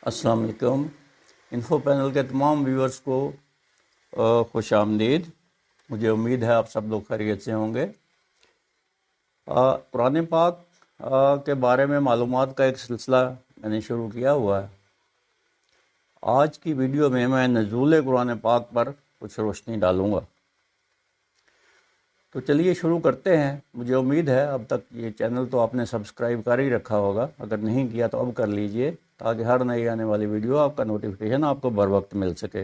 السلام علیکم۔ Info panel کے تمام ویورز کو خوش آمدید۔ مجھے امید ہے آپ سب لوگ خیریت سے ہوں گے۔ قرآن پاک کے بارے میں معلومات کا ایک سلسلہ میں نے شروع کیا ہوا ہے۔ آج کی ویڈیو میں نزول قرآن پاک پر کچھ روشنی ڈالوں گا۔ تو چلیے شروع کرتے ہیں۔ مجھے امید ہے اب تک یہ چینل تو آپ نے سبسکرائب کر ہی رکھا ہوگا، اگر نہیں کیا تو اب کر لیجئے تاکہ ہر نئی آنے والی ویڈیو آپ کا نوٹیفیکیشن آپ کو بر وقت مل سکے۔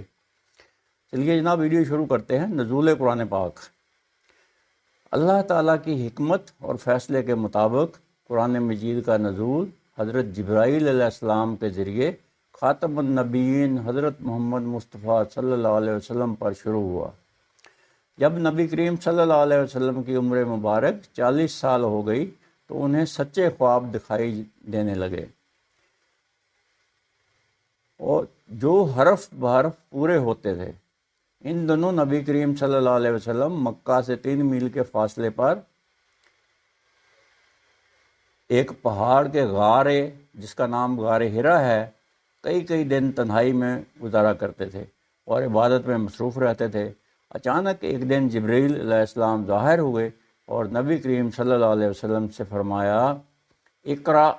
چلیے جناب ویڈیو شروع کرتے ہیں۔ نزول قرآن پاک۔ اللہ تعالیٰ کی حکمت اور فیصلے کے مطابق قرآن مجید کا نزول حضرت جبرائیل علیہ السلام کے ذریعے خاتم النبیین حضرت محمد مصطفیٰ صلی اللہ علیہ وسلم پر شروع ہوا۔ جب نبی کریم صلی اللہ علیہ وسلم کی عمر مبارک 40 سال ہو گئی تو انہیں سچے خواب دکھائی دینے لگے، اور جو حرف بحرف پورے ہوتے تھے۔ ان دنوں نبی کریم صلی اللہ علیہ وسلم مکہ سے 3 میل کے فاصلے پر ایک پہاڑ کے غار جس کا نام غار حرا ہے کئی دن تنہائی میں گزارا کرتے تھے اور عبادت میں مصروف رہتے تھے۔ اچانک ایک دن جبرائیل علیہ السلام ظاہر ہوئے اور نبی کریم صلی اللہ علیہ وسلم سے فرمایا، اقرا،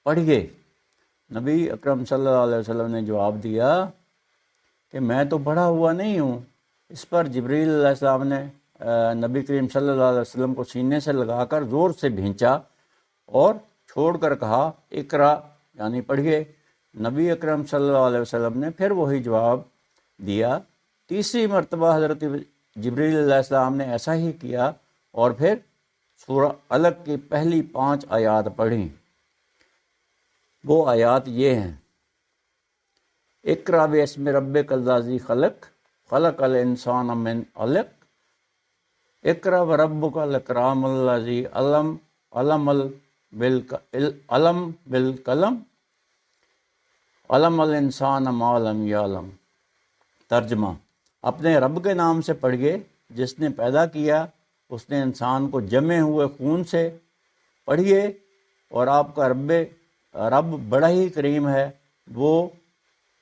پڑھیے۔ نبی اکرم صلی اللہ علیہ وسلم نے جواب دیا کہ میں تو پڑھا ہوا نہیں ہوں۔ اس پر جبرائیل علیہ السلام نے نبی کریم صلی اللہ علیہ وسلم کو سینے سے لگا کر زور سے بھینچا اور چھوڑ کر کہا، اقرا، یعنی پڑھیے۔ نبی اکرم صلی اللہ علیہ وسلم نے پھر وہی جواب دیا۔ تیسری مرتبہ حضرت جبرائیل علیہ السلام نے ایسا ہی کیا اور پھر سورہ علق کی پہلی 5 آیات پڑھیں۔ وہ آیات یہ ہیں، اقرا باسم ربک الذی خلق، خلق الانسان من علق، اقرا وربک الاکرم الذی علم بالقلم، علم الانسان ما لم یعلم۔ ترجمہ، اپنے رب کے نام سے پڑھیے جس نے پیدا کیا، اس نے انسان کو جمے ہوئے خون سے۔ پڑھیے، اور آپ کا رب بڑا ہی کریم ہے، وہ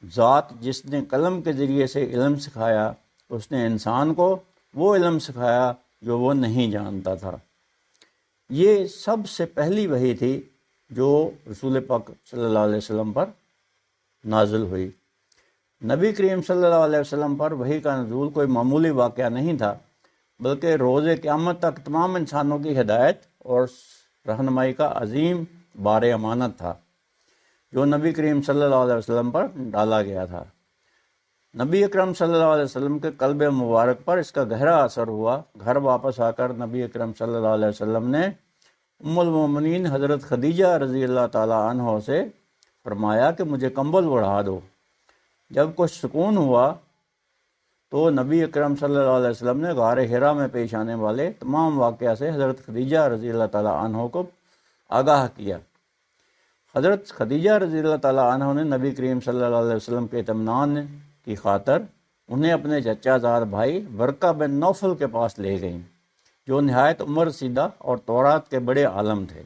ذات جس نے قلم کے ذریعے سے علم سکھایا، اس نے انسان کو وہ علم سکھایا جو وہ نہیں جانتا تھا۔ یہ سب سے پہلی وحی تھی جو رسول پاک صلی اللہ علیہ وسلم پر نازل ہوئی۔ نبی کریم صلی اللہ علیہ وسلم پر وحی کا نزول کوئی معمولی واقعہ نہیں تھا، بلکہ روز قیامت تک تمام انسانوں کی ہدایت اور رہنمائی کا عظیم بار امانت تھا جو نبی کریم صلی اللہ علیہ وسلم پر ڈالا گیا تھا۔ نبی اکرم صلی اللہ علیہ وسلم کے قلب مبارک پر اس کا گہرا اثر ہوا۔ گھر واپس آ کر نبی اکرم صلی اللہ علیہ وسلم نے ام المومنین حضرت خدیجہ رضی اللہ تعالی عنہ سے فرمایا کہ مجھے کمبل اوڑھا دو۔ جب کچھ سکون ہوا تو نبی اکرم صلی اللہ علیہ وسلم نے غار حرا میں پیش آنے والے تمام واقعہ سے حضرت خدیجہ رضی اللہ تعالی عنہ کو آگاہ کیا۔ حضرت خدیجہ رضی اللہ تعالیٰ عنہ نے نبی کریم صلی اللہ علیہ وسلم کے اطمینان کی خاطر انہیں اپنے چچا زاد بھائی ورقہ بن نوفل کے پاس لے گئیں، جو نہایت عمر رسیدہ اور تورات کے بڑے عالم تھے۔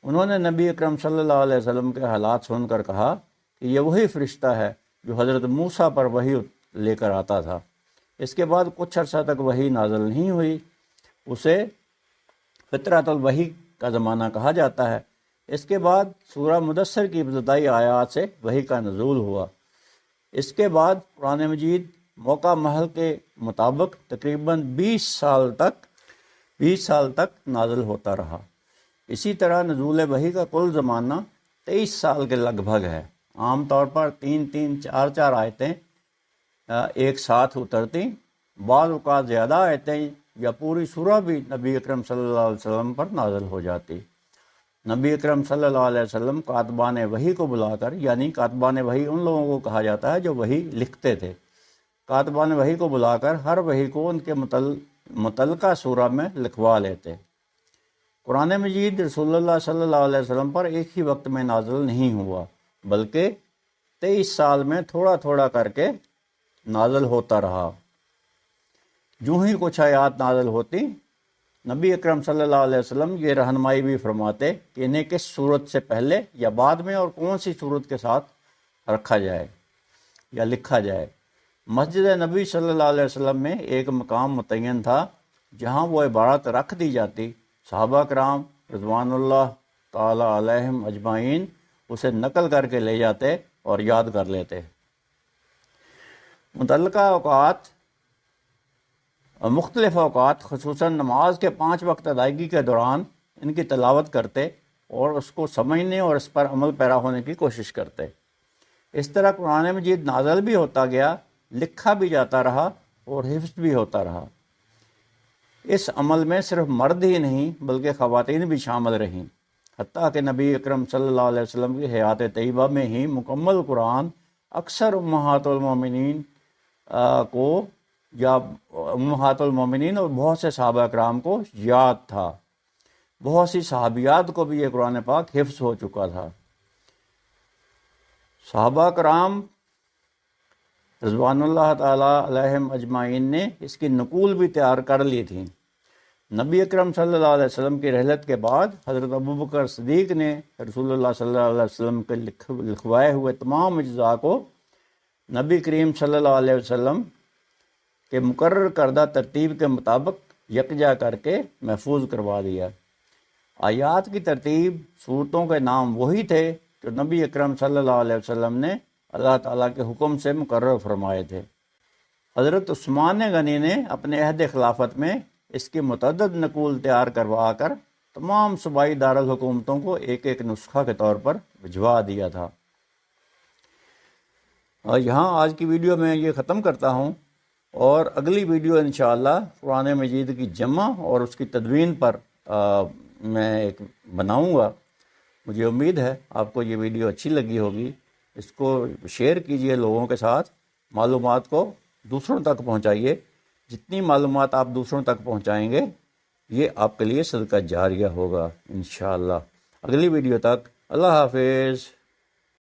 انہوں نے نبی اکرم صلی اللہ علیہ وسلم کے حالات سن کر کہا کہ یہ وہی فرشتہ ہے جو حضرت موسیٰ پر وحی لے کر آتا تھا۔ اس کے بعد کچھ عرصہ تک وحی نازل نہیں ہوئی۔ اسے فطرت الوحی کا زمانہ کہا جاتا ہے۔ اس کے بعد سورہ مدثر کی ابتدائی آیات سے وحی کا نزول ہوا۔ اس کے بعد قرآن مجید موقع محل کے مطابق تقریباً 20 سال تک نازل ہوتا رہا۔ اسی طرح نزول وحی کا کل زمانہ 23 سال کے لگ بھگ ہے۔ عام طور پر 3-4 آیتیں ایک ساتھ اترتی، بعض اوقات زیادہ آیتیں یا پوری سورہ بھی نبی اکرم صلی اللہ علیہ وسلم پر نازل ہو جاتی۔ نبی اکرم صلی اللہ علیہ وسلم کاتبان وحی کو بلا کر، یعنی کاتبان وحی ان لوگوں کو کہا جاتا ہے جو وحی لکھتے تھے، کاتبان وحی کو بلا کر ہر وحی کو ان کے متعلقہ سورہ میں لکھوا لیتے۔ قرآن مجید رسول اللہ صلی اللہ علیہ وسلم پر ایک ہی وقت میں نازل نہیں ہوا، بلکہ 23 سال میں تھوڑا تھوڑا کر کے نازل ہوتا رہا۔ جو ہی کچھ آیات نازل ہوتی، نبی اکرم صلی اللہ علیہ وسلم یہ رہنمائی بھی فرماتے کہ انہیں کس صورت سے پہلے یا بعد میں اور کون سی صورت کے ساتھ رکھا جائے یا لکھا جائے۔ مسجد نبی صلی اللہ علیہ وسلم میں ایک مقام متعین تھا جہاں وہ عبارت رکھ دی جاتی، صحابہ کرام رضوان اللہ تعالی علیہم اجمعین اسے نقل کر کے لے جاتے اور یاد کر لیتے۔ مختلف اوقات خصوصاً نماز کے 5 وقت ادائیگی کے دوران ان کی تلاوت کرتے اور اس کو سمجھنے اور اس پر عمل پیرا ہونے کی کوشش کرتے۔ اس طرح قرآن مجید نازل بھی ہوتا گیا، لکھا بھی جاتا رہا اور حفظ بھی ہوتا رہا۔ اس عمل میں صرف مرد ہی نہیں بلکہ خواتین بھی شامل رہیں، حتیٰ کہ نبی اکرم صلی اللہ علیہ وسلم کی حیات طیبہ میں ہی مکمل قرآن اکثر امہات المومنین کو یا امہات المومنین اور بہت سے صحابہ کرام کو یاد تھا۔ بہت سی صحابیات کو بھی یہ قرآن پاک حفظ ہو چکا تھا۔ صحابہ کرام رضوان اللہ تعالی علیہم اجمعین نے اس کی نقول بھی تیار کر لی تھیں۔ نبی اکرم صلی اللہ علیہ وسلم کی رحلت کے بعد حضرت ابوبکر صدیق نے رسول اللہ صلی اللہ علیہ وسلم کے لکھوائے ہوئے تمام اجزاء کو نبی کریم صلی اللہ علیہ وسلم کے مقرر کردہ ترتیب کے مطابق یکجا کر کے محفوظ کروا دیا۔ آیات کی ترتیب، صورتوں کے نام وہی تھے جو نبی اکرم صلی اللہ علیہ وسلم نے اللہ تعالیٰ کے حکم سے مقرر فرمائے تھے۔ حضرت عثمان غنی نے اپنے عہد خلافت میں اس کی متعدد نقول تیار کروا کر تمام صوبائی دارالحکومتوں کو ایک ایک نسخہ کے طور پر بھجوا دیا تھا۔ اور یہاں آج کی ویڈیو میں یہ ختم کرتا ہوں، اور اگلی ویڈیو انشاءاللہ قرآن مجید کی جمع اور اس کی تدوین پر میں ایک بناؤں گا۔ مجھے امید ہے آپ کو یہ ویڈیو اچھی لگی ہوگی۔ اس کو شیئر کیجئے لوگوں کے ساتھ، معلومات کو دوسروں تک پہنچائیے۔ جتنی معلومات آپ دوسروں تک پہنچائیں گے یہ آپ کے لیے صدقہ جاریہ ہوگا انشاءاللہ۔ اگلی ویڈیو تک اللہ حافظ۔